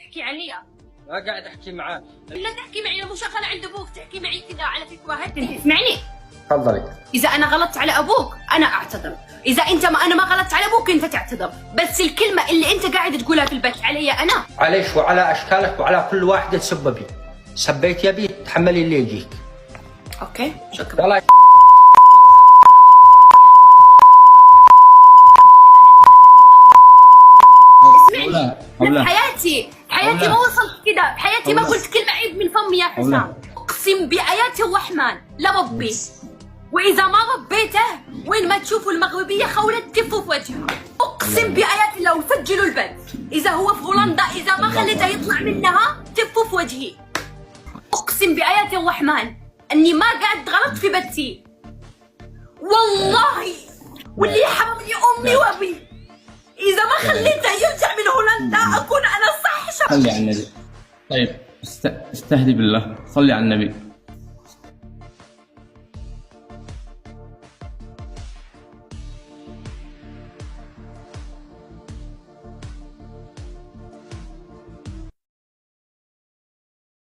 تحكي علي؟ ما قاعد احكي معاك. لا تحكي معي، انا مو شغاله عند ابوك تحكي معي كذا على فكره. هدني اسمعني. تفضلي. اذا انا غلطت على ابوك انا اعتذر، اذا انت انا ما غلطت على ابوك انت تعتذر، بس الكلمه اللي انت قاعد تقولها في البث علي انا. عليش وعلى اشكالك وعلى كل واحده تسببي. سبيت يا بيت تحملي اللي يجيك. اوكي شكرا. يلا اسمعني، بحياتي ما وصلت كذا، بحياتي ما قلت كلمه عيب من فمي يا حسام. اقسم بايات الرحمن لا ربي، واذا ما ربيته وين ما تشوفوا المغربيه خوله تفوا في وجهها. اقسم بايات الله وسجلوا البث، اذا هو في هولندا اذا ما خليته يطلع منها تفوا في وجهي. اقسم بايات الرحمن اني ما قاعد غلط في بثي والله، واللي يحرمني امي وابي اذا ما خليته يرجع من هولندا اكون انا صح. صلي على النبي. طيب استهدي بالله، صلي على النبي.